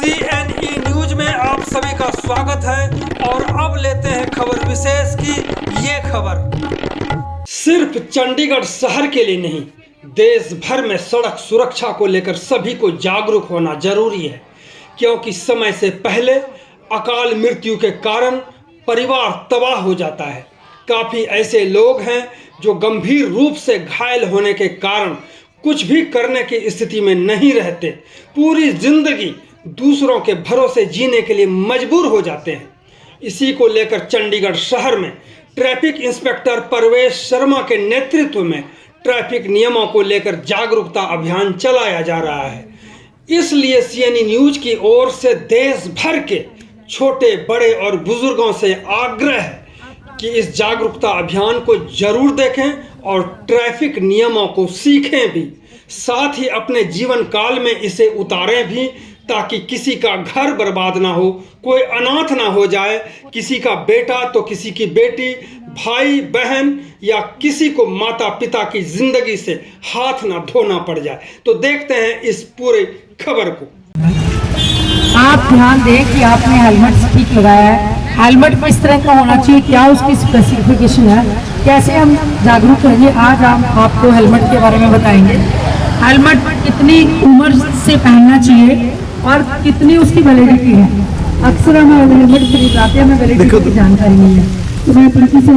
CNE news में आप सभी का स्वागत है और अब लेते हैं खबर विशेष की ये खबर सिर्फ चंडीगढ़ शहर के लिए नहीं, देश भर में सड़क सुरक्षा को लेकर सभी को जागरूक होना जरूरी है, क्योंकि समय से पहले अकाल मृत्यु के कारण परिवार तबाह हो जाता है। काफ़ी ऐसे लोग हैं जो गंभीर रूप से घायल होने के कारण कुछ भी करने की स्थिति में नहीं रहते, पूरी जिंदगी दूसरों के भरोसे जीने के लिए मजबूर हो जाते हैं। इसी को लेकर चंडीगढ़ शहर में ट्रैफिक इंस्पेक्टर परवेश शर्मा के नेतृत्व में ट्रैफिक नियमों को लेकर जागरूकता अभियान चलाया जा रहा है। इसलिए CNE न्यूज की ओर से देश भर के छोटे बड़े और बुजुर्गों से आग्रह है कि इस जागरूकता अभियान को जरूर देखें और ट्रैफिक नियमों को सीखें भी, साथ ही अपने जीवन काल में इसे उतारें भी, ताकि किसी का घर बर्बाद ना हो, कोई अनाथ ना हो जाए, किसी का बेटा तो किसी की बेटी, भाई बहन या किसी को माता पिता की जिंदगी से हाथ ना धोना पड़ जाए। तो देखते हैं इस पूरे खबर को। आप ध्यान दें कि आपने हेलमेट ठीक लगाया है। हेलमेट किस तरह का होना चाहिए, क्या उसकी स्पेसिफिकेशन है, कैसे हम जागरूक करेंगे, आज हम आपको हेलमेट के बारे में बताएंगे। हेलमेट कितनी उम्र से पहनना चाहिए और कितनी उसकी वैलिडिटी है। अक्सर हम हेलमेट खरीदाते हैं, हमें वैलिडिटी की जानकारी नहीं है, तो मैं प्रीति से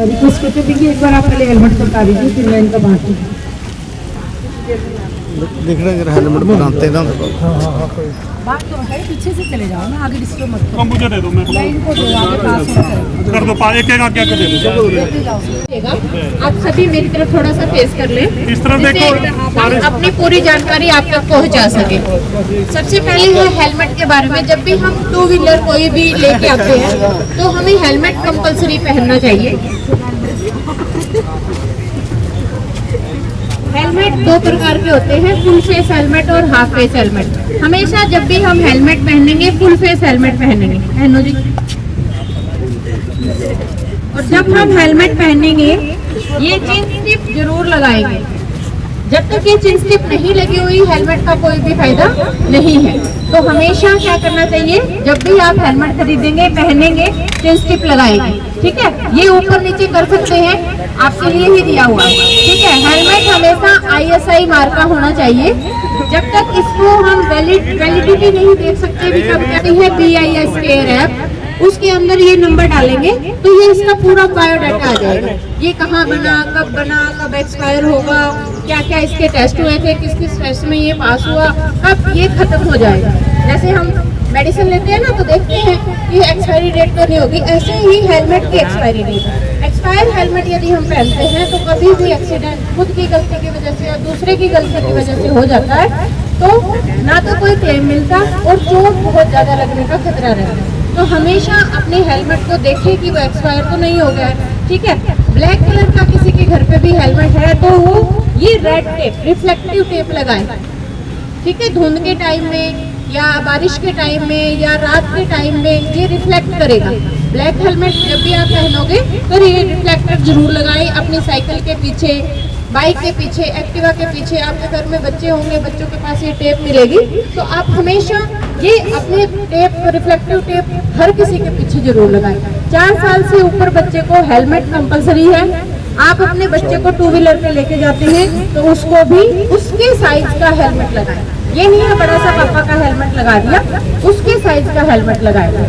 रिक्वेस्ट करती थी कि एक बार आप पहले हेलमेट बता दीजिए, फिर मैं इनका बात करूँ। देख रहे हैं हेलमेट बनाते ना बात तो है, पीछे से चले जाओ ना, आगे डिस्टर्ब मत करो। मुझे दे दो, मैं इनको दो, आगे पास कर दो, एक एक आगे दे दो। आप सभी मेरी तरफ थोड़ा सा फेस कर लें, इस तरफ देखो, हम अपनी पूरी जानकारी आप तक पहुंचा सके। सबसे पहले है हेलमेट के बारे में। जब भी हम टू व्हीलर कोई भी लेके आते हैं तो हमें हेलमेट कंपलसरी पहनना चाहिए। हेलमेट दो प्रकार के होते हैं, फुल फेस हेलमेट और हाफ फेस हेलमेट। हमेशा जब भी हम हेलमेट पहनेंगे फुल फेस हेलमेट पहनेंगे, पहनो जी। और जब हम हेलमेट पहनेंगे ये चिन स्ट्रिप जरूर लगाएंगे। जब तक ये चिन स्ट्रिप नहीं लगी हुई हेलमेट का कोई भी फायदा नहीं है। तो हमेशा क्या करना चाहिए, जब भी आप हेलमेट खरीदेंगे पहनेंगे चिन स्ट्रिप लगाएंगे, ठीक है। ये ऊपर नीचे कर सकते हैं, आपके लिए ही दिया हुआ है, ठीक है। हेलमेट हमेशा ISI मार्का होना चाहिए। जब तक इसको हम वैलिडिटी नहीं देख सकते, भी कब कहती है BIS केयर ऐप, उसके अंदर ये नंबर डालेंगे तो ये इसका पूरा बायोडाटा आ जाएगा। ये कहाँ बना, कब एक्सपायर होगा, क्या क्या इसके टेस्ट हुए थे, किस किस टेस्ट में ये पास हुआ, कब ये खत्म हो जाएगा। जैसे हम मेडिसिन लेते हैं ना तो देखते हैं कि एक्सपायरी डेट तो नहीं होगी, ऐसे ही हेलमेट की एक्सपायरी डेट। एक्सपायर हेलमेट यदि हम पहनते हैं तो कभी भी एक्सीडेंट खुद की गलती की वजह से या दूसरे की गलती की वजह से हो जाता है, तो ना तो कोई क्लेम मिलता और चोट बहुत ज़्यादा लगने का खतरा रहता है। तो हमेशा अपने हेलमेट को देखें कि वो एक्सपायर तो नहीं हो गया है, ठीक है। ब्लैक कलर का किसी के घर पे भी हेलमेट है तो वो ये रेड टेप, रिफ्लेक्टिव टेप लगाए, ठीक है। धुंध के टाइम में या बारिश के टाइम में या रात के टाइम में ये रिफ्लेक्ट करेगा। ब्लैक हेलमेट जब भी आप पहनोगे तो ये रिफ्लेक्टर जरूर लगाएं। अपनी साइकिल के पीछे, बाइक के पीछे, एक्टिवा के पीछे, आपके घर में बच्चे होंगे, बच्चों के पास ये टेप मिलेगी, तो आप हमेशा ये अपने टेप, रिफ्लेक्टिव टेप हर किसी के पीछे जरूर लगाएं। 4 साल से ऊपर बच्चे को हेलमेट कंपलसरी है। आप अपने बच्चे को टू व्हीलर पे लेके जाते हैं तो उसको भी उसके साइज का हेलमेट लगाएं। ये नहीं है बड़ा सा पापा का हेलमेट लगा दिया, उसके साइज का हेलमेट लगाएगा।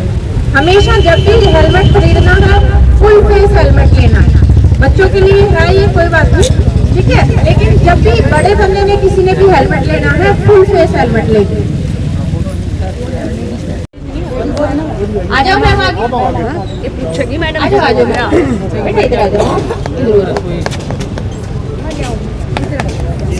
हमेशा जब भी हेलमेट खरीदना है फुल फेस हेलमेट लेना है। बच्चों के लिए है ये कोई बात नहीं, ठीक है, लेकिन जब भी बड़े बंदे ने किसी ने भी हेलमेट लेना है फुल फेस हेलमेट लेंगे। आ जाओ मैम, आगे पूछेगी मैडम, आ जाओ बेटा, इधर आ जाओ।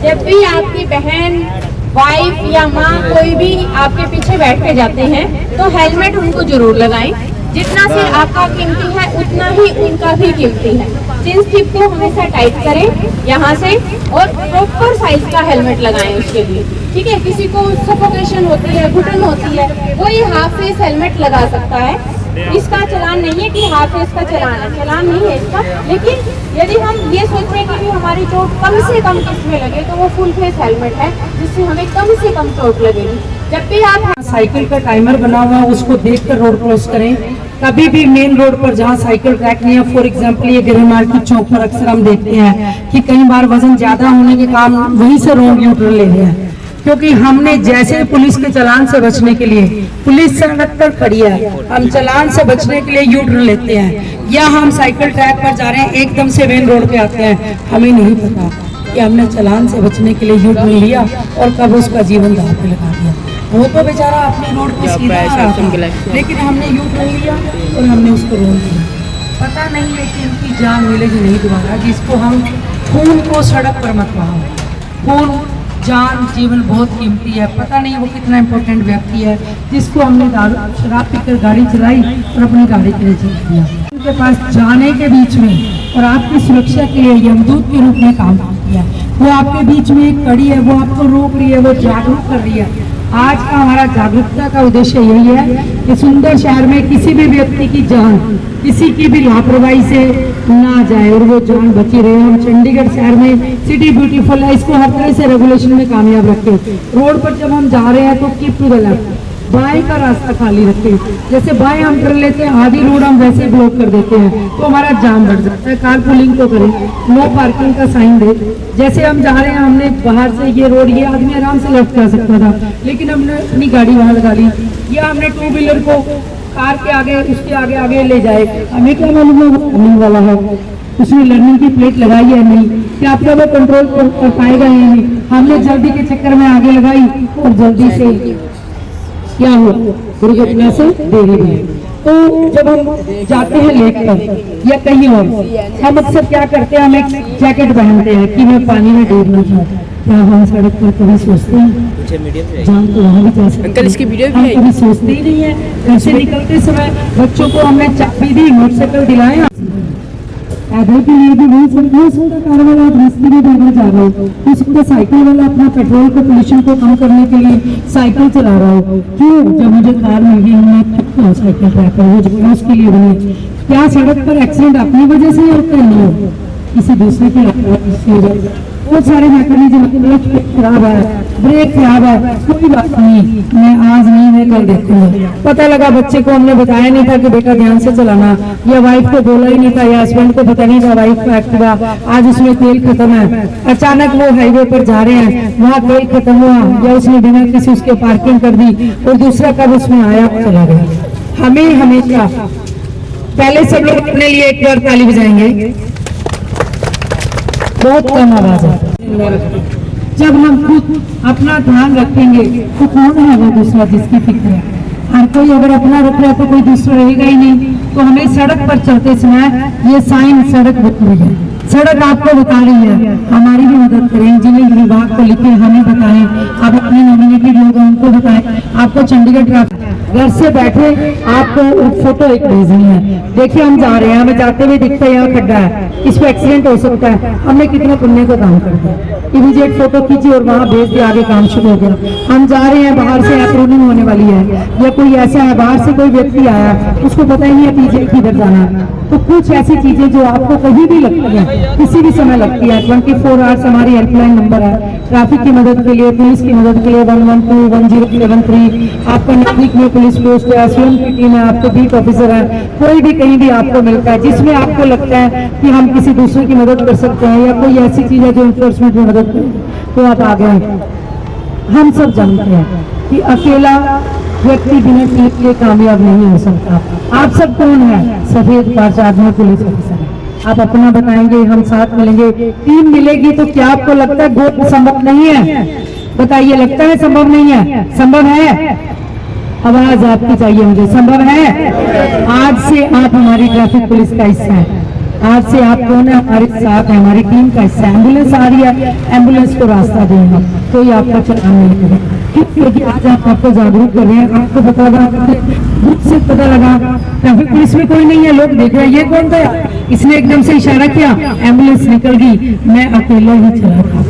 जब भी आपकी बहन, वाइफ या माँ कोई भी आपके पीछे बैठ के जाते हैं तो हेलमेट उनको जरूर लगाएं। जितना से आपका कीमती है उतना ही उनका भी कीमती है। चिन स्ट्रिप को हमेशा टाइट करें यहाँ से और प्रॉपर साइज का हेलमेट लगाएं उसके लिए, ठीक है। किसी को सफोकेशन होती है, घुटन होती है, वो ये हाफ फेस हेलमेट लगा सकता है। इसका चलान नहीं है कि हाफ फेस का चलान है, चलान नहीं है इसका। लेकिन यदि हम ये सोचें कि भी हमारी चोट कम से कम किसमें लगे तो वो फुल फेस हेलमेट है, जिससे हमें कम से कम चोट लगेगी। जब भी आप साइकिल का टाइमर बना हुआ है उसको देखकर रोड क्रॉस करें। कभी भी मेन रोड पर जहाँ साइकिल ट्रैक नहीं है, फॉर एग्जाम्पल ये गृह मार्केट चौक पर अक्सर हम देखते हैं कि कई बार वजन ज्यादा होने के कारण वहीं से रोड न्यूट्रल ले रहे हैं, क्योंकि हमने जैसे पुलिस के चालान से बचने के लिए, पुलिस सड़क पर खड़ी है, हम चालान से बचने के लिए यू टर्न लेते हैं, या हम साइकिल ट्रैक पर जा रहे हैं एकदम से मेन रोड पे आते हैं, हमें नहीं पता कि हमने चालान से बचने के लिए यू टर्न लिया और कब उसका जीवन दांव पे लगा दिया। वो तो बेचारा अपने रोड पे सीधा आ रहा था, लेकिन हमने यू टर्न लिया और हमने उसको रोक दिया। पता नहीं है कि उनकी जान मिलेगी नहीं दोबारा, जिसको हम खून को सड़क पर मत बहाओ। खून, जान, जीवन बहुत कीमती है। पता नहीं वो कितना इम्पोर्टेंट व्यक्ति है जिसको हमने दारू शराब पीकर गाड़ी चलाई और अपनी गाड़ी के लिए जीत दिया। उनके पास जाने के बीच में और आपकी सुरक्षा के लिए यमदूत के रूप में काम किया। वो आपके बीच में एक कड़ी है, वो आपको रोक रही है, वो जागरूक कर रही है। आज का हमारा जागरूकता का उद्देश्य यही है कि सुंदर शहर में किसी भी व्यक्ति की जान किसी की भी लापरवाही से ना जाए और वो जान बची रहे। हम चंडीगढ़ शहर में सिटी ब्यूटीफुल है, इसको हर तरह से रेगुलेशन में कामयाब रखें। रोड पर जब हम जा रहे हैं तो कीप टू द लेफ्ट, बाएं का रास्ता खाली रखें। जैसे बाएं हम कर लेते हैं, आधी रोड हम वैसे ही ब्लॉक कर देते हैं तो हमारा जाम बढ़ जाता है। कार पुलिंग को करें, नो पार्किंग का साइन दे। जैसे हम जा रहे हैं, हमने बाहर से ये रोड, ये आदमी आराम से लेफ्ट कर सकता था, लेकिन हमने अपनी गाड़ी वहां लगा ली, या हमने टू व्हीलर को कार के आगे, उसके आगे आगे ले जाए। हमें क्या मालूम है वो रनिंग वाला है, उसने लर्निंग की प्लेट लगाई है नहीं, क्या आपका वो कंट्रोल कर पाएगा या नहीं। हमने जल्दी के चक्कर में आगे लगाई और जल्दी से क्या हुआ, दुर्घटना से देरी हुई। तो जब हम जाते हैं लेक पर या कहीं और, हम अक्सर क्या करते हैं, हम एक जैकेट पहनते हैं कि मैं पानी में डूब ना जाऊं। क्या हम सड़क पर कभी सोचते हैं जान तो वहाँ भी जा सकते हैं, हम कभी सोचते ही नहीं है। घर से निकलते समय बच्चों को हमने चाबी दी, मोटरसाइकिल दिलाया, पैदल के लिए भी वही समझो। उसका कार वाला आप रास्ते में पैदल जा रहे हो, हो सकता है साइकिल वाला अपना पेट्रोल को, पोल्यूशन को कम करने के लिए साइकिल चला रहा हो। क्यों? जब मुझे कार मिल गई हमने साइकिल ट्रैक पर वो जगह उसके लिए बनी। क्या सड़क पर एक्सीडेंट अपनी वजह से होते नहीं, किसी दूसरे की बहुत सारे मैकेनिज्म, क्लच खराब है, ब्रेक खराब है, कोई बात नहीं, मैं आज नहीं मैं कल देखूंगा। पता लगा बच्चे को हमने बताया नहीं था कि बेटा ध्यान से चलाना, या वाइफ को बोला ही नहीं था, या हस्बैंड को पता नहीं था वाइफ का एक्टिवा आज उसमें तेल खत्म है। अचानक वो हाईवे पर जा रहे हैं, वहाँ तेल खत्म हुआ, या उसने बिना किसी उसके पार्किंग कर दी और दूसरा कब उसमें आया चला गया। हमें हमेशा पहले सब लोग अपने लिए एक बार ताली बजाएंगे, बहुत कम आवाज है। जब हम खुद अपना ध्यान रखेंगे तो कौन है वो दूसरा जिसकी फिक्र है। हर कोई अगर अपना रख रहा है तो कोई दूसरा रहेगा ही नहीं। तो हमें सड़क पर चलते समय ये साइन सड़क बता रही है, सड़क आपको बता रही है, हमारी भी मदद करें। जिन्हें विभाग को लिखे हमें बताएं, आप अपने नॉमिनेटेड लोग हैं उनको बताएं। आपको चंडीगढ़ ट्रैफिक घर से बैठे आपको फोटो एक भेजनी है। देखिए हम जा रहे हैं, हमें जाते हुए दिखता है यहाँ खड्डा है, इस पे एक्सीडेंट हो सकता है, हमने कितना पुण्य का काम कर दिया। इमीडिएट फोटो खींची और वहाँ भेज दिया, आगे काम शुरू हो गया। हम जा रहे हैं, बाहर से अप्रूविंग होने वाली है, या कोई ऐसा है बाहर से कोई व्यक्ति आया उसको पता ही नहीं है पीछे किधर जाना है। तो कुछ ऐसी चीजें जो आपको कहीं भी लगती है, किसी भी समय लगती है, 24 आवर्स हमारी हेल्पलाइन नंबर है। ट्रैफिक की मदद के लिए, पुलिस की मदद के लिए 112, 1073। आपका नजदीक में पुलिस पोस्ट है, स्वयं की टीम है, आपको बीट ऑफिसर है, कोई भी कहीं भी आपको मिलता है जिसमें आपको लगता है कि हम किसी दूसरे की मदद कर सकते हैं, या कोई ऐसी चीज है जो इन्फोर्समेंट में मदद करे, तो आप आ गए। हम सब जानते हैं कि अकेला व्यक्ति बिना टीम के कामयाब नहीं हो सकता। आप सब कौन है? सफेद पार्च आदमी पुलिस ऑफिसर। आप अपना बताएंगे, हम साथ मिलेंगे, टीम मिलेगी। तो क्या आपको लगता है गोद संभव नहीं है? बताइए, लगता है संभव नहीं है? संभव है? आवाज आपकी चाहिए मुझे, संभव है? आज से आप हमारी ट्रैफिक पुलिस का हिस्सा है। आज से आप कौन है? हमारे साथ है, हमारी टीम का हिस्सा। एम्बुलेंस आ रही है, एम्बुलेंस को रास्ता देंगे, कोई आपका चलान नहीं करेगा। क्योंकि आज आप आपको जागरूक कर रहे हैं, आपको पता लगा, से पता लगा ट्रैफिक पुलिस में कोई नहीं है, लोग देख रहे हैं ये कौन था, इसने एकदम से इशारा किया, एम्बुलेंस निकल गई, मैं अकेला ही चला था,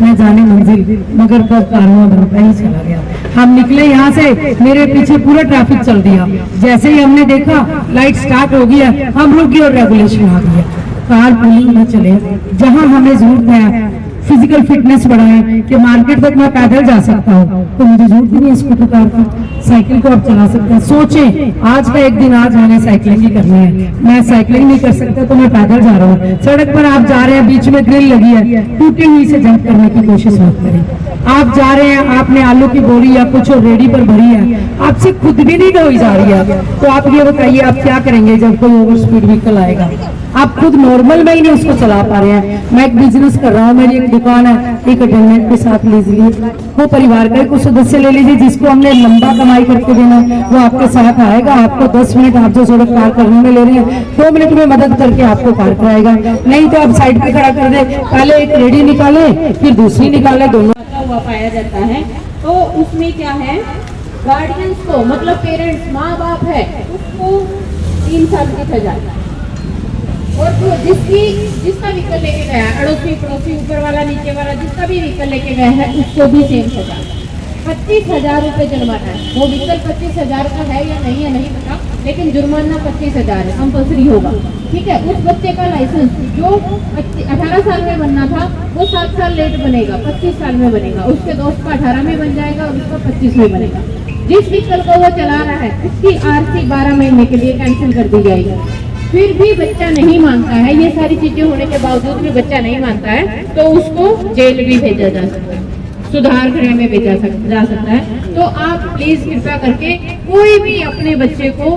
मैं जाने मंजिल मगर कब कारवां बनता ही चला गया। हम निकले यहाँ से, मेरे पीछे पूरा ट्रैफिक चल दिया। जैसे ही हमने देखा लाइट स्टार्ट हो गई है, हम रुक गए और रेगुलेशन आ गया। कार पुलिंग न चले, जहाँ हमें जरूरत है फिजिकल फिटनेस बढ़ाएं कि मार्केट तक मैं पैदल जा सकता हूँ, तो मुझे जरूरत नहीं है स्कूटर कार की, साइकिल को आप चला सकते हैं। सोचें आज का एक दिन आज मैंने साइकिलिंग ही करनी है, मैं साइकिलिंग नहीं कर सकता तो मैं पैदल जा रहा हूँ। सड़क पर आप जा रहे हैं, बीच में ग्रिल लगी है, टूटी हुई से जंप करने की कोशिश मत करें। आप जा रहे हैं, आपने आलू की बोरी या कुछ और रेडी पर भरी है, आपसे खुद भी नहीं ढोई जा रही है, तो आप ये बताइए आप क्या करेंगे जब कोई ओवर स्पीड व्हीकल आएगा? आप खुद नॉर्मल में ही नहीं उसको चला पा रहे हैं। मैं एक बिजनेस कर रहा हूँ, मेरी एक दुकान है, एक अटेंडेंट के साथ लीजिए, वो परिवार का एक सदस्य ले लीजिए जिसको हमने लंबा कमाई करके देना है, वो आपके साथ आएगा, आपको 10 मिनट आप जो सड़क पार करने में ले रहे हैं 2 मिनट में मदद करके आपको पार कराएगा। नहीं तो आप साइड पे खड़ा कर दे, पहले एक रेडी निकाले फिर दूसरी निकाले, दोनों हुआ पाया जाता है। तो उसमें क्या है, गार्डियंस को मतलब पेरेंट्स माँ बाप है उसको 3 साल की सजा, और जो जिसका व्हीकल लेके गया है, अड़ोसी पड़ोसी ऊपर वाला नीचे वाला जिसका भी व्हीकल लेके गया है उसको भी सेम सजा। 25,000 रुपये जुर्माना है। वो व्हीकल 25,000 का है या नहीं है नहीं पता, लेकिन जुर्माना 25,000 है, कंपल्सरी होगा। ठीक है, उस बच्चे का लाइसेंस जो 18 साल में बनना था वो 7 साल लेट बनेगा, 25 साल में बनेगा। उसके दोस्त का 18 में बन जाएगा और उसका 25 में बनेगा। जिस व्हीकल को वो चला रहा है उसकी आरसी 12 महीने के लिए कैंसिल कर दी जाएगी। फिर भी बच्चा नहीं मानता है, ये सारी चीजें होने के बावजूद भी बच्चा नहीं मानता है, तो उसको जेल भी भेजा जा सकता है, सुधार गृह में भेजा जा सकता है। तो आप प्लीज कृपया करके कोई भी अपने बच्चे को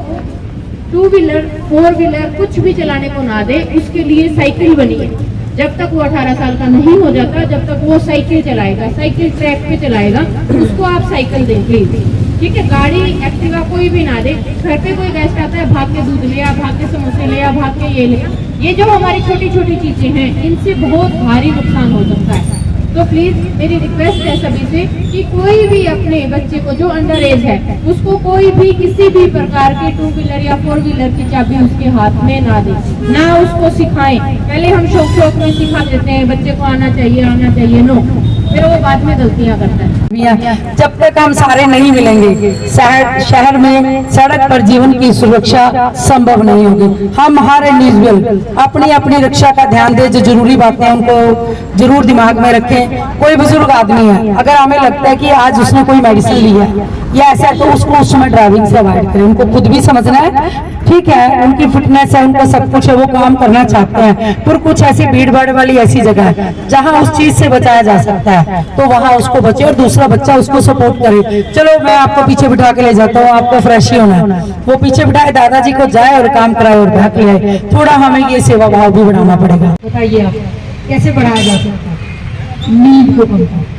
2 व्हीलर 4 व्हीलर कुछ भी चलाने को ना दे, उसके लिए साइकिल बनी है। जब तक वो 18 साल का नहीं हो जाता, जब तक वो साइकिल चलाएगा, साइकिल ट्रैक पे चलाएगा, उसको आप साइकिल दें प्लीज। ठीक है, गाड़ी एक्टिवा कोई भी ना दे। घर पे कोई गेस्ट आता है, भाग के दूध ले आ, भाग के समोसे ले आ, भाग के ये ले, ये जो हमारी छोटी छोटी चीजें हैं इनसे बहुत भारी नुकसान हो सकता है। तो प्लीज मेरी रिक्वेस्ट है सभी से कि कोई भी अपने बच्चे को जो अंडर एज है उसको कोई भी किसी भी प्रकार के 2 व्हीलर या 4 व्हीलर की चाबी उसके हाथ में ना दे, ना उसको सिखाएं। पहले हम शौक में सिखा देते हैं बच्चे को आना चाहिए, नो, फिर वो बाद में गलतियां करता है। जब तक हम सारे नहीं मिलेंगे शहर में सड़क पर जीवन की सुरक्षा संभव नहीं होगी। हम हर इंडिविजुअल अपनी अपनी रक्षा का ध्यान दें, जो जरूरी बातें हैं उनको जरूर दिमाग में रखें। कोई बुजुर्ग आदमी है, अगर हमें लगता है कि आज उसने कोई मेडिसिन ली है या ऐसा, तो उसको उस समय ड्राइविंग से अवॉइड करें। उनको खुद भी समझना है, ठीक है, उनकी फिटनेस है, उनका सब कुछ है, वो काम करना चाहते हैं, पर कुछ ऐसी भीड़ भाड़ वाली ऐसी जगह है जहां उस चीज से बचाया जा सकता है, तो वहां उसको बचे और दूसरा बच्चा उसको सपोर्ट करे। चलो मैं आपको पीछे बिठा के ले जाता हूँ, आपको फ्रेश ही होना है, वो पीछे बिठाए दादाजी को जाए और काम कराए और भाग ले आए। थोड़ा हमें ये सेवा भाव भी बढ़ाना पड़ेगा। बताइए आप कैसे बढ़ाया जा सकता है? नीड को कम करें।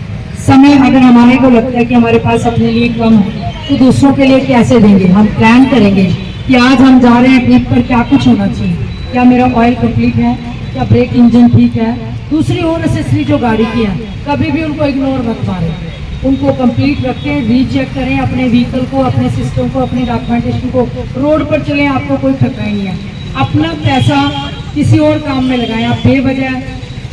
समय अगर हमारे को लगता है कि हमारे पास अपने लिए कम है तो दूसरों के लिए कैसे देंगे? हम प्लान करेंगे कि आज हम जा रहे हैं ट्रिप पर, क्या कुछ होना चाहिए, क्या मेरा ऑयल कंप्लीट है, क्या ब्रेक इंजन ठीक है, दूसरी और एक्सेसरी जो गाड़ी की है कभी भी उनको इग्नोर मत मारें, उनको कंप्लीट रखें, रीचेक करें अपने व्हीकल को, अपने सिस्टम को, अपने डॉक्यूमेंटेशन को। रोड पर चलें, आपको कोई खतरा नहीं है। अपना पैसा किसी और काम में लगाएं। आप बेवजह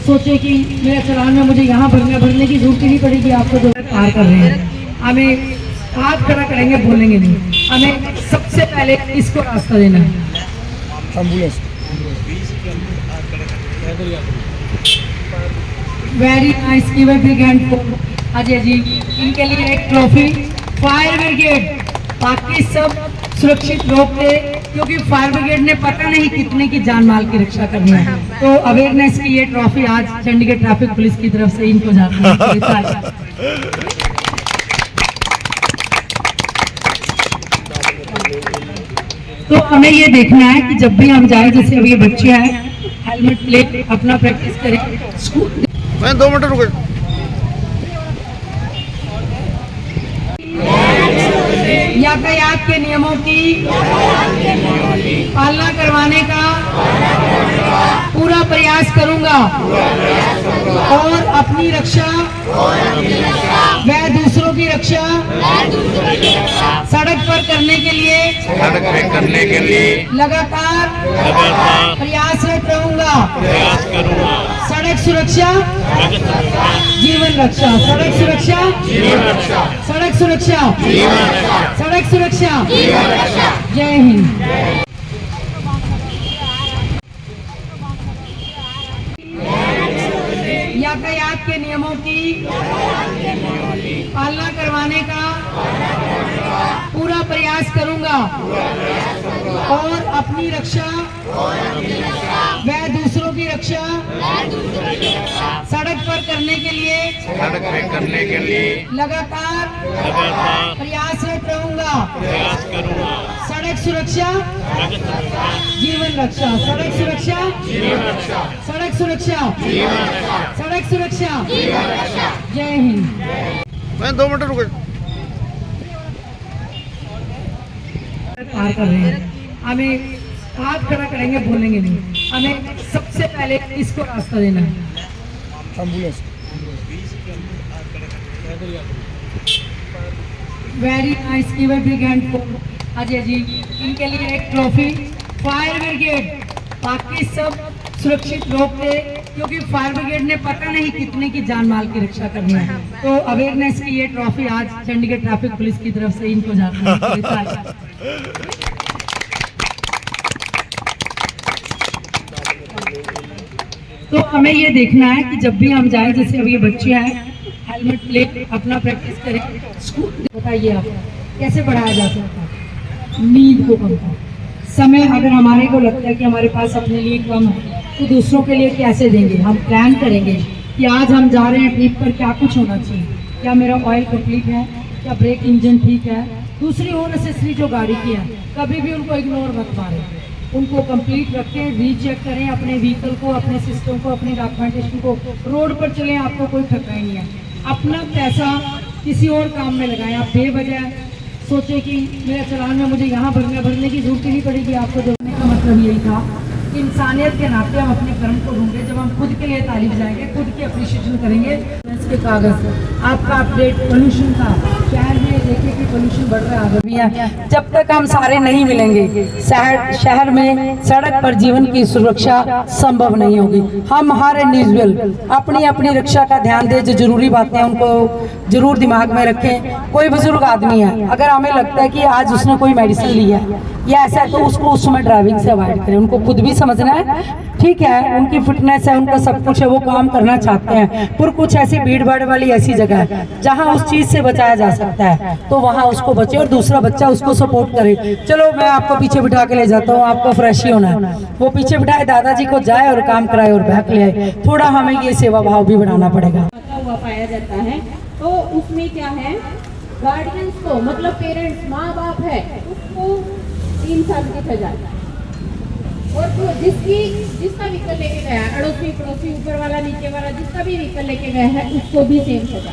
सोचे कि मेरा चलान में मुझे यहाँ भरने की जरूरत ही नहीं पड़ेगी। आपको जो पार कर रहे हैं, हमें हाथ खड़ा करेंगे, बोलेंगे नहीं, हमें सबसे पहले इसको रास्ता देना है। Very nice, give a big hand for Ajay ji. इनके लिए एक ट्रॉफी। फायर ब्रिगेड बाकी सब सुरक्षित रोक ले, क्योंकि फायर ब्रिगेड ने पता नहीं कितने की जान माल की रक्षा करनी है। तो अवेयरनेस की ये ट्रॉफी आज चंडीगढ़ ट्रैफिक पुलिस की तरफ से इनको जाती है। तो हमें ये देखना है कि जब भी हम जाए, जैसे अभी ये बच्चे हैं, हेलमेट ले अपना प्रैक्टिस करें। स्कूल मैं 2 मिनट रुक। यातायात के नियमों की पालना करवाने का पूरा प्रयास करूंगा और अपनी रक्षा व दूसरों की रक्षा सड़क पर करने के लिए लगातार प्रयासरत रहूंगा। सड़क सुरक्षा जीवन रक्षा, सड़क सुरक्षा सड़क सुरक्षा सड़क सुरक्षा। जय हिंद। यातायात के नियमों की पालना करवाने का पूरा प्रयास करूंगा और अपनी रक्षा व दूसरों की रक्षा सड़क पर करने के लिए लगातार प्रयासरत रहूंगा। सड़क सुरक्षा जीवन रक्षा, सड़क सुरक्षा सड़क सुरक्षा सड़क सुरक्षा। जय हिंद। मैं 2 मिनट रुको। पार कर रहे हैं, हमें हाथ खड़ा करेंगे, बोलेंगे नहीं। हमें सबसे पहले इसको रास्ता देना है। Ambulance very nice given big hand for Ajay ji. इनके लिए एक ट्रॉफी। फायर ब्रिगेड बाकी सब सुरक्षित रोक थे, क्योंकि फायर ब्रिगेड ने पता नहीं कितने की जान माल की रक्षा करनी है। तो अवेयरनेस की ये ट्रॉफी आज चंडीगढ़ ट्रैफिक पुलिस की तरफ से इनको जाती है। तो हमें ये देखना है कि जब भी हम जाएं, जैसे अभी ये बच्चे आए, हेलमेट ले अपना प्रैक्टिस करें। स्कूल बताइए आप कैसे बढ़ाया जा सकता है नींद को कम कर। समय अगर हमारे को लगता है कि हमारे पास अपने लिए कम है, तो दूसरों के लिए कैसे देंगे। हम प्लान करेंगे कि आज हम जा रहे हैं ट्रिप पर, क्या कुछ होना चाहिए, क्या मेरा ऑयल कंप्लीट है, क्या ब्रेक इंजन ठीक है, दूसरी और नेसेसरी जो गाड़ी की है, कभी भी उनको इग्नोर मत मारें, उनको कंप्लीट रखें, रीचेक करें अपने व्हीकल को, अपने सिस्टम को, अपने डॉक्यूमेंटेशन को। रोड पर चलें, आपको कोई खतरा नहीं है। अपना पैसा किसी और काम में लगाएं। आप बेवजह सोचे कि मेरा चालान में मुझे यहाँ भरने की जरूरत ही नहीं पड़ेगी। आपको जोड़ने का मतलब यही था कि इंसानियत के नाते हम अपने कर्म को ढूंढे। जब हम खुद के लिए तारीफ जाएंगे, खुद की अप्रिशिएशन करेंगे। इसके कागज आपका अपडेट पोल्यूशन का, शहर में देखिए कि पोल्यूशन बढ़ रहा है अभी है। जब तक हम सारे नहीं मिलेंगे, शहर में सड़क पर जीवन की सुरक्षा संभव नहीं होगी। हम हर इंडिविजुअल अपनी अपनी रक्षा का ध्यान दें। जो जरूरी बातें हैं उनको जरूर दिमाग में रखें। कोई बुजुर्ग आदमी है, अगर हमें लगता है कि आज उसने कोई मेडिसिन ली है या ऐसा है, तो उसको उस समय ड्राइविंग से अवॉइड करें। उनको खुद भी समझना है, ठीक है, उनकी फिटनेस है, उनका सब कुछ है, वो काम करना चाहते हैं, पर कुछ ऐसी भीड़ भाड़ वाली ऐसी जगह है जहां उस चीज से बचाया जा सकता है, तो वहां उसको बचे और दूसरा बच्चा उसको सपोर्ट करे। चलो मैं आपको पीछे बिठा के ले जाता हूँ, आपको फ्रेश ही होना है, वो पीछे बिठाए, दादाजी को जाए और काम कराए और बैक ले आए। थोड़ा हमें ये सेवा भाव भी बढ़ाना पड़ेगा। हुआ पाया जाता है, तो उसमें क्या है, गार्डियंस को, मतलब पेरेंट्स, माँ बाप है, उसको 3 साल की सजा, और तो जिसका व्हीकल लेके गया है, अड़ोसी पड़ोसी, ऊपर वाला नीचे वाला, जिसका भी व्हीकल लेके गया है, उसको भी सेम सजा।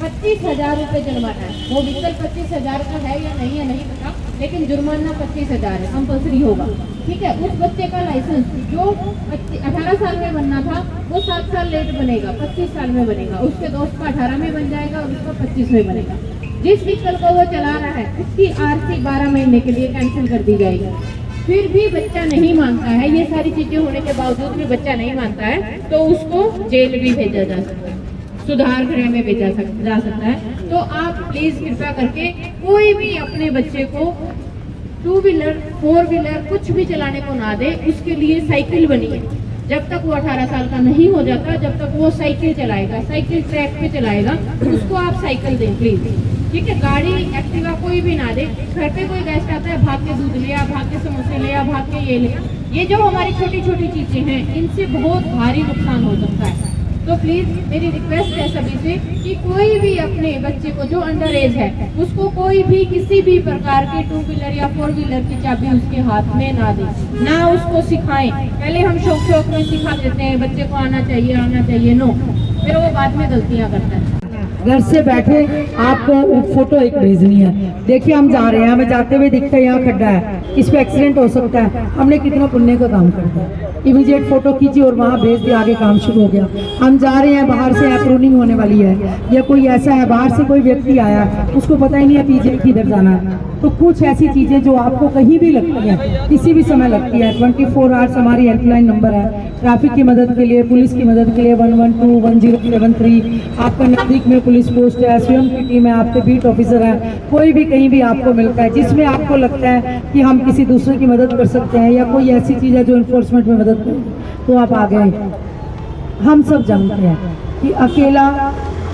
25,000 रुपये जुर्माना है। वो व्हीकल 25,000 का है या नहीं है नहीं पता, लेकिन जुर्माना 25,000 है, कंपल्सरी होगा। ठीक है, उस बच्चे का लाइसेंस जो 18 साल में बनना था, वो 7 साल लेट बनेगा, 25 साल में बनेगा। उसके दोस्त का 18 में बन जाएगा और उसका 25 में बनेगा। जिस व्हीकल को वो चला रहा है, उसकी आरसी 12 महीने के लिए कैंसिल कर दी जाएगी। फिर भी बच्चा नहीं मानता है, ये सारी चीजें होने के बावजूद भी बच्चा नहीं मानता है, तो उसको जेल भी भेजा जा सकता है, सुधार गृह में भेजा जा सकता है। तो आप प्लीज कृपया करके कोई भी अपने बच्चे को 2 व्हीलर 4 व्हीलर कुछ भी चलाने को ना दे। उसके लिए साइकिल बनी है, जब तक वो 18 साल का नहीं हो जाता, जब तक वो साइकिल चलाएगा, साइकिल ट्रैक पे चलाएगा, उसको आप साइकिल दें प्लीज। ठीक है, गाड़ी एक्टिवा कोई भी ना दे। घर पे कोई गेस्ट आता है, भाग के दूध ले आ, भाग के समोसे ले आ, भाग के ये ले। ये जो हमारी छोटी छोटी चीजें हैं, इनसे बहुत भारी नुकसान हो सकता है। तो प्लीज मेरी रिक्वेस्ट है सभी से कि कोई भी अपने बच्चे को जो अंडर एज है, उसको कोई भी किसी भी प्रकार की 2 व्हीलर या 4 व्हीलर की चाबी उसके हाथ में ना दे, ना उसको सिखाएं। पहले हम शौक में सिखा देते हैं बच्चे को आना चाहिए, नो, फिर वो बाद में गलतियां करता है। घर से बैठे आपको फोटो एक भेजनी है। देखिए हम जा रहे हैं, हमें जाते हुए दिखता है यहाँ खड्डा है, इस पे एक्सीडेंट हो सकता है, हमने कितना पुण्य का काम कर दिया। इमीडिएट फोटो खींची और वहाँ भेज दिया, आगे काम शुरू हो गया। हम जा रहे हैं, बाहर से अप्रूविंग होने वाली है, या कोई ऐसा है बाहर से कोई व्यक्ति आया, उसको पता ही नहीं है पीछे किधर जाना है। तो कुछ ऐसी चीजें जो आपको कहीं भी लगती है, किसी भी समय लगती है, 24 आवर्स हमारी हेल्पलाइन नंबर है ट्रैफिक की मदद के लिए, पुलिस की मदद के लिए 112 1073। आपका नजदीक में पुलिस पोस्ट है, स्वयं की टीम है, आपके बीट ऑफिसर है, कोई भी कहीं भी आपको मिलता है जिसमें आपको लगता है कि हम किसी दूसरे की मदद कर सकते हैं, या कोई ऐसी चीज़ है जो इन्फोर्समेंट में मदद करे, तो आप आ गए। हम सब जानते हैं कि अकेला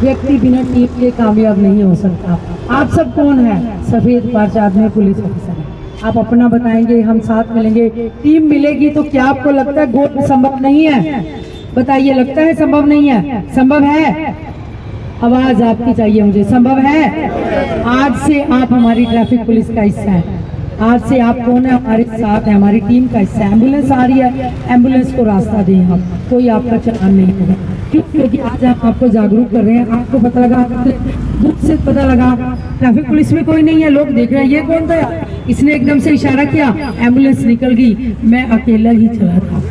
व्यक्ति बिना टीम के कामयाब नहीं हो सकता। आप सब कौन है? सफेद पार्चाद में पुलिस ऑफिसर है। आप अपना बताएंगे, हम साथ मिलेंगे, टीम मिलेगी। तो क्या आपको लगता है गोल संभव नहीं है? बताइए, लगता है संभव नहीं है? संभव है? आवाज आपकी चाहिए मुझे। संभव है? आज से आप हमारी ट्रैफिक पुलिस का हिस्सा है। आज से आप कौन है? हमारे साथ है, हमारी टीम का हिस्सा है। एम्बुलेंस आ रही है, एम्बुलेंस को रास्ता दें हम, कोई आपका चालान नहीं होगा। क्यों? क्योंकि आज हम आपको जागरूक कर रहे हैं। आपको पता लगा, दुख से पता लगा ट्रैफिक पुलिस में कोई नहीं है, लोग देख रहे हैं ये कौन था, इसने एकदम से इशारा किया, एम्बुलेंस निकल गई, मैं अकेला ही चला था,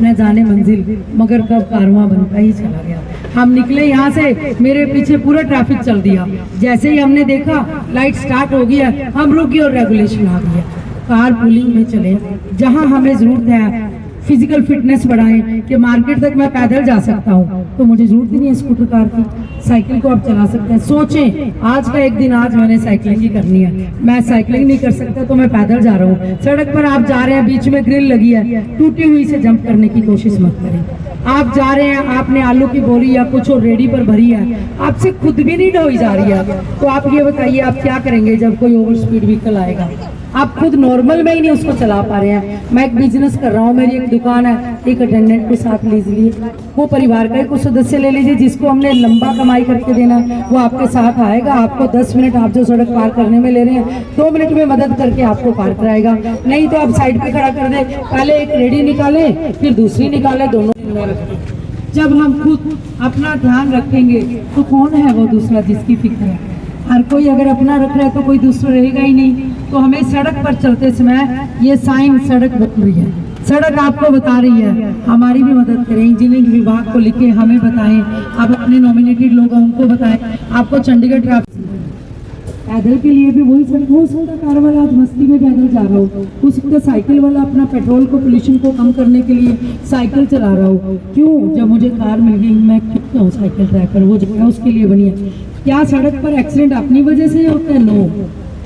न जाने मंजिल मगर कब कारवां बनता ही चला गया। हम निकले यहाँ से, मेरे पीछे पूरा ट्रैफिक चल दिया। जैसे ही हमने देखा लाइट स्टार्ट हो गई है, हम रुक गए और रेगुलेशन आ गया। कार पुलिंग में चले, जहाँ हमें जरूरत है फिजिकल फिटनेस बढ़ाएं कि मार्केट तक मैं पैदल जा सकता हूँ, तो मुझे जरूरत ही नहीं है स्कूटर कार की, साइकिल को आप चला सकते हैं। सोचें, आज का एक दिन आज मैंने साइकिलिंग ही करनी है, मैं साइकिलिंग नहीं कर सकता तो मैं पैदल जा रहा हूँ। सड़क पर आप जा रहे हैं, बीच में ग्रिल लगी है, टूटी हुई से जंप करने की कोशिश मत करें। आप जा रहे हैं, आपने आलू की बोरी या कुछ और रेडी पर भरी है, आपसे खुद भी नहीं ढोई जा रही है, तो आप ये बताइए आप क्या करेंगे जब कोई ओवर स्पीड व्हीकल आएगा? आप खुद नॉर्मल में ही नहीं उसको चला पा रहे हैं। मैं एक बिजनेस कर रहा हूँ, मेरी एक दुकान है, एक अटेंडेंट को साथ लीजिए, वो परिवार का ही कुछ सदस्य ले लीजिए, जिसको हमने लंबा कमाई करके देना, वो आपके साथ आएगा। आपको 10 मिनट आप जो सड़क पार करने में ले रहे हैं, 2 मिनट में मदद करके आपको पार कराएगा। नहीं तो आप साइड पे खड़ा कर दे, पहले एक रेडी निकाले फिर दूसरी निकाले, दोनों जब हम खुद अपना ध्यान रखेंगे तो कौन है वो दूसरा जिसकी फिक्र है? हर कोई अगर अपना रख रहा है तो कोई दूसरा रहेगा ही नहीं। तो हमें सड़क पर चलते समय ये साइन सड़क बता रही है, सड़क आपको बता रही है, हमारी भी मदद करें। इंजीनियरिंग विभाग को लिखे हमें बताएं, आप अपने नॉमिनेटेड लोग उनको बताएं। आपको चंडीगढ़ ट्रैफिक पैदल के लिए भी वही सड़क हो सकता, कार वाला आज मस्ती में पैदल जा रहा हो, हो सकता साइकिल वाला अपना पेट्रोल को पोल्यूशन को कम करने के लिए साइकिल चला रहा हो। क्यों? जब मुझे कार मिल गई मैं क्यों कहूँ साइकिल ट्रैक पर, वो जगह उसके लिए बनी है। क्या सड़क पर एक्सीडेंट अपनी वजह से होता है? नो,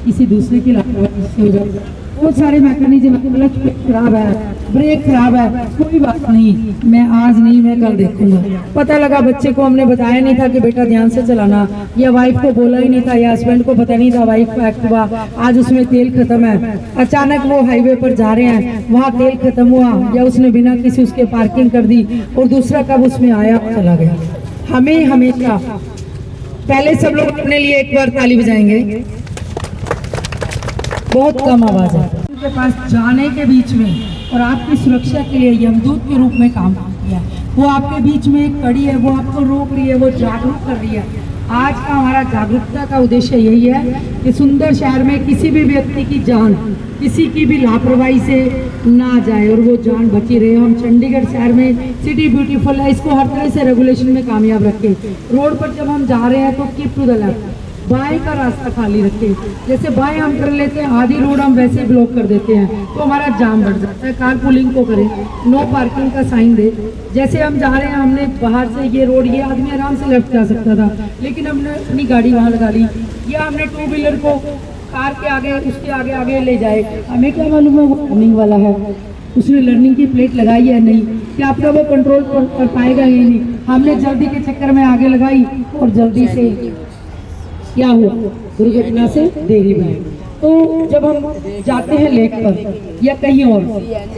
किसी दूसरे की लापरवाही से हो जाता है। बहुत सारे मैकेनिज्म, क्लच प्लेट खराब है, ब्रेक खराब है, कोई बात नहीं, मैं आज नहीं मैं कल देखूंगा। पता लगा बच्चे को हमने बताया नहीं था कि बेटा ध्यान से चलाना, या वाइफ को बोला ही नहीं था, या हस्बैंड को पता नहीं था वाइफ का एक्टिवा आज उसमें तेल खत्म है, अचानक वो हाईवे पर जा रहे हैं, वहाँ तेल खत्म हुआ, या उसने बिना किसी उसके पार्किंग कर दी, और दूसरा कब उसमें आया चला गया। हमें हमेशा पहले सब लोग अपने लिए एक बार ताली बजाएंगे, बहुत कम आवाज है उनके पास जाने के बीच में, और आपकी सुरक्षा के लिए यमदूत के रूप में काम किया है। वो आपके बीच में एक कड़ी है, वो आपको रोक रही है, वो जागरूक कर रही है। आज का हमारा जागरूकता का उद्देश्य यही है कि सुंदर शहर में किसी भी व्यक्ति की जान किसी की भी लापरवाही से ना जाए और वो जान बची रहे। हम चंडीगढ़ शहर में सिटी ब्यूटीफुल है, इसको हर तरह से रेगुलेशन में कामयाब रखें। रोड पर जब हम जा रहे हैं तो कीप टू द लेफ्ट, बाएं का रास्ता खाली रखें। जैसे बाएं हम कर लेते हैं, आधी रोड हम वैसे ही ब्लॉक कर देते हैं तो हमारा जाम बढ़ जाता है। कार पुलिंग को करें, नो पार्किंग का साइन दे। जैसे हम जा रहे हैं, हमने बाहर से ये रोड, ये आदमी आराम से लेफ्ट जा सकता था, लेकिन हमने अपनी गाड़ी वहाँ लगा ली, या हमने 2 व्हीलर को कार के आगे उसके आगे आगे ले जाए। हमें क्या मालूम है वो लर्निंग वाला है, उसने लर्निंग की प्लेट लगाई है नहीं, क्या आपका वो कंट्रोल कर पाएगा ही नहीं। हमने जल्दी के चक्कर में आगे लगाई और जल्दी से क्या हुआ, दुर्घटना से देरी हुई। तो जब हम जाते हैं लेक पर या कहीं और,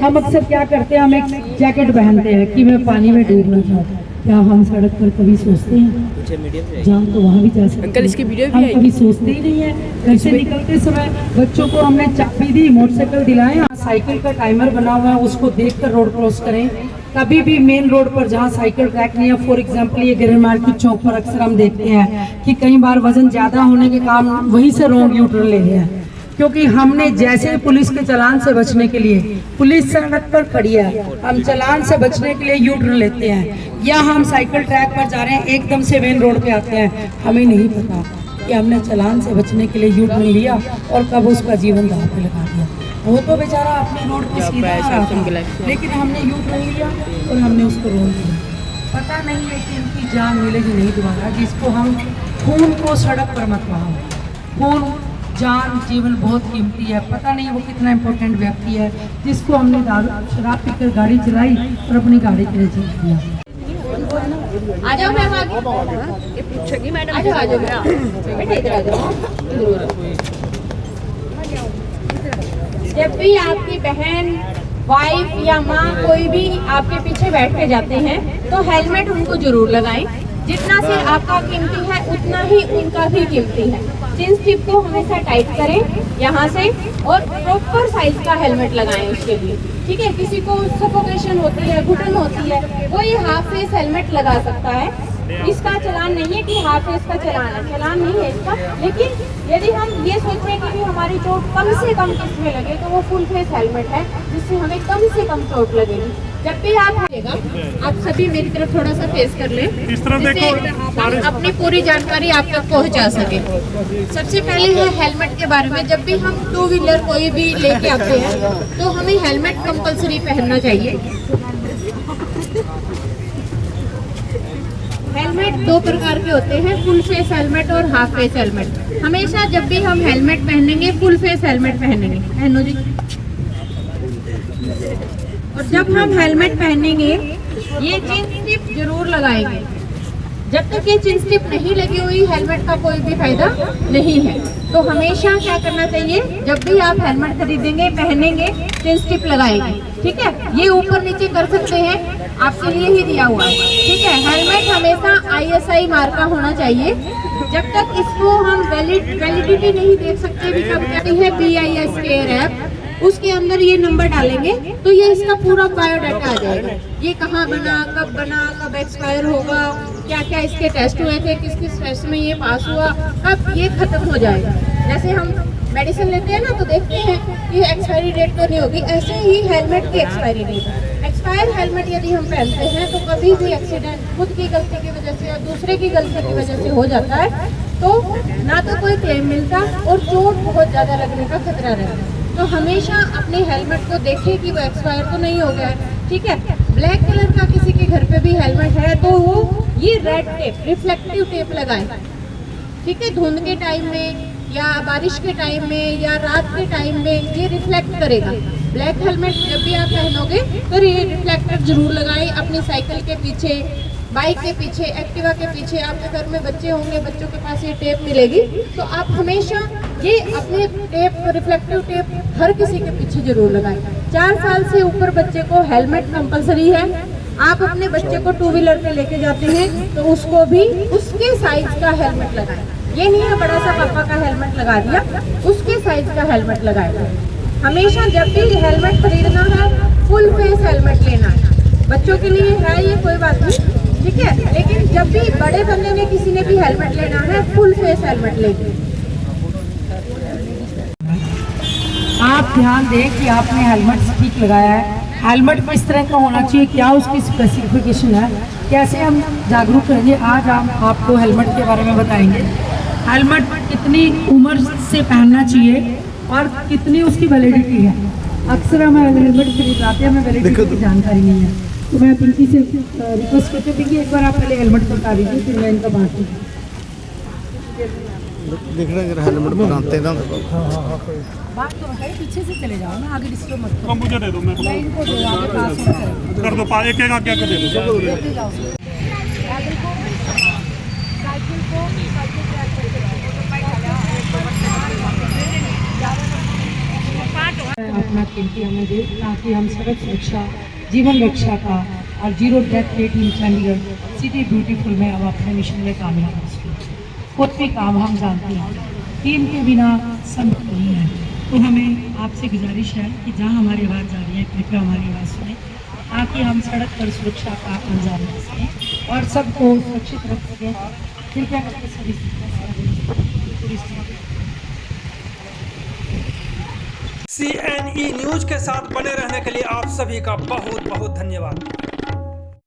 हम अक्सर क्या करते हैं, हम एक जैकेट पहनते हैं कि मैं पानी में डूब ना जाऊँ। क्या हम सड़क पर कभी सोचते हैं जान तो वहाँ भी जा सकते हैं? हम कभी सोचते ही नहीं है। घर से निकलते समय बच्चों को हमने चाबी दी, मोटरसाइकिल दिलाया, साइकिल का टाइमर बना हुआ है, उसको देखकर रोड क्रॉस करें। कभी भी मेन रोड पर जहाँ साइकिल ट्रैक नहीं है, फॉर एग्जाम्पल ये गिरन मार्केट चौक पर अक्सर हम देखते हैं कि कई बार वजन ज्यादा होने के कारण वहीं से रॉन्ग यू टर्न ले रहे हैं, क्योंकि हमने जैसे पुलिस के चालान से बचने के लिए, पुलिस सड़क पर खड़ी है, हम चालान से बचने के लिए यू टर्न लेते हैं, या हम साइकिल ट्रैक पर जा रहे हैं एकदम से मेन रोड पे आते हैं, हमें नहीं पता कि हमने चालान से बचने के लिए यू टर्न लिया और कब उसका जीवन दांव पे लगा दिया। वो तो बेचारा अपनी रोड पे सीधा आ रहा था, लेकिन हमने यू टर्न लिया और हमने उसको रोक दिया। पता नहीं है कि उनकी जान मिलेगी नहीं दोबारा। जिसको हम खून को सड़क पर मत बहाओ, खून जान जीवन बहुत कीमती है। पता नहीं वो कितना इम्पोर्टेंट व्यक्ति है जिसको हमने दारू शराब पीकर गाड़ी चलाई और अपनी गाड़ी के लिए जीत दिया। आ जाओ मैम आगे। ये पूछेगी मैडम। आ जाओ बेटा इधर आ जाओ। जब भी आपकी बहन, वाइफ या माँ कोई भी आपके पीछे बैठ के जाते हैं तो हेलमेट उनको जरूर लगाएं। जितना सिर आपका कीमती है उतना ही उनका भी कीमती है। चिन स्ट्रिप को हमेशा टाइट करें यहाँ से और प्रॉपर साइज का हेलमेट लगाएं उसके लिए। ठीक है, किसी को सफोकेशन होती है, घुटन होती है, वो ये हाफ फेस हेलमेट लगा सकता है। इसका चलान नहीं है कि हाफ फेस का चलान है, चलान नहीं है इसका। लेकिन यदि हम ये सोचें कि हमारी चोट कम से कम किसमें लगे तो वो फुल फेस हेलमेट है जिससे हमें कम से कम चोट लगेगी। जब भी आप आएगा आप सभी मेरी तरफ थोड़ा सा फेस कर लें, इस तरफ देखो, हम अपनी पूरी जानकारी आप तक पहुंचा सके। सबसे पहले है हेलमेट के बारे में। जब भी हम 2 व्हीलर कोई भी लेके आते हैं तो हमें हेलमेट कंपलसरी पहनना चाहिए। हेलमेट 2 प्रकार के होते हैं, फुल फेस हेलमेट और हाफ फेस हेलमेट। हमेशा जब भी हम हेलमेट पहनेंगे फुल फेस हेलमेट पहनेंगे। पहनो जी। और जब हम हेलमेट पहनेंगे ये चिन स्ट्रिप जरूर लगाएंगे। जब तक ये चिन स्ट्रिप नहीं लगी हुई हेलमेट का कोई भी फायदा नहीं है। तो हमेशा क्या करना चाहिए, जब भी आप हेलमेट खरीदेंगे पहनेंगे चिन स्ट्रिप लगाएंगे। ठीक है, ये ऊपर नीचे कर सकते हैं, आपके लिए ही दिया हुआ है। ठीक है, हेलमेट हमेशा ISI मार्का होना चाहिए। जब तक इसको हम वैलिडिटी नहीं देख सकते, भी कब कहती है BIS केयर ऐप, उसके अंदर ये नंबर डालेंगे तो ये इसका पूरा बायोडाटा आ जाएगा। ये कहाँ बना, कब एक्सपायर होगा, क्या क्या इसके टेस्ट हुए थे, किस किस टेस्ट में ये पास हुआ, कब ये खत्म हो जाएगा। जैसे हम मेडिसिन लेते हैं ना तो देखते हैं कि एक्सपायरी डेट तो नहीं होगी, ऐसे ही हेलमेट की एक्सपायरी डेट। एक्सपायर हेलमेट यदि हम पहनते हैं तो कभी भी एक्सीडेंट खुद की गलती की वजह से या दूसरे की गलती की वजह से हो जाता है तो ना तो कोई क्लेम मिलता और चोट बहुत ज़्यादा लगने का खतरा रहता है। तो हमेशा अपने हेलमेट को देखें कि वो एक्सपायर तो नहीं हो गया है। ठीक है, ब्लैक कलर का किसी के घर पे भी हेलमेट है तो वो ये रेड टेप, रिफ्लेक्टिव टेप लगाएं। ठीक है, धुंध के टाइम में या बारिश के टाइम में या रात के टाइम में ये रिफ्लेक्ट करेगा। ब्लैक हेलमेट जब भी आप पहनोगे तो ये रिफ्लेक्टर जरूर लगाएं। अपनी साइकिल के पीछे, बाइक के पीछे, एक्टिवा के पीछे, आपके घर में बच्चे होंगे, बच्चों के पास ये टेप मिलेगी तो आप हमेशा ये अपने टेप, रिफ्लेक्टिव टेप हर किसी के पीछे जरूर लगाएं। 4 साल से ऊपर बच्चे को हेलमेट कंपलसरी है। आप अपने बच्चे को 2 व्हीलर पे लेके जाते हैं तो उसको भी उसके साइज का हेलमेट लगाएं। ये नहीं है बड़ा सा पापा का हेलमेट लगा दिया, उसके साइज का हेलमेट लगाएगा। हमेशा जब भी हेलमेट खरीदना है फुल फेस हेलमेट लेना है। बच्चों के लिए है ये कोई बात नहीं, ठीक है, लेकिन जब भी बड़े बंदे ने किसी ने भी हेलमेट लेना है फुल फेस हेलमेट लेंगे। आप ध्यान दें कि आपने हेलमेट ठीक लगाया है। हेलमेट किस तरह का होना चाहिए, क्या उसकी स्पेसिफिकेशन है, कैसे हम जागरूक करेंगे, आज हम आपको हेलमेट के बारे में बताएंगे। हेलमेट कितनी उम्र से पहनना चाहिए और कितनी उसकी वैलिडिटी है। अक्सर हम हेलमेट खरीदाते हैं, हमें वैलिडिटी की जानकारी नहीं है, तो मैं पिंकी से रिक्वेस्ट करती हूँ कि एक बार आप पहले हेलमेट बता दीजिए, फिर मैं इनका बात करूँ। देख रहे हैं हेलमेट बनाते हैं बात तो है, पीछे से चले जाओ ना, आगे डिस्टर्ब मत करो। कम मुझे दे दो, मैं इनको दो, आगे पास में करें। कर दो, एक एक आगे दे दो। लेते जाओ साइकिल को, साइकिल को अपना कीमती हमें दे, ताकि हम सड़क सुरक्षा, जीवन रक्षा का और zero death rate in Chandigarh city beautiful में अब अपने मिशन में कामयाब हो सके। खुद के काम हम जानते हैं, टीम के बिना संभव नहीं है। तो हमें आपसे गुजारिश है कि जहाँ हमारी आवाज़ जा रही है कृपया हमारी आवाज़ सुने, ताकि हम सड़क पर सुरक्षा का अंजाम दे सकें और सबको सुरक्षित रख सकें। कृपया करके सभी CNE न्यूज के साथ बने रहने के लिए आप सभी का बहुत बहुत धन्यवाद।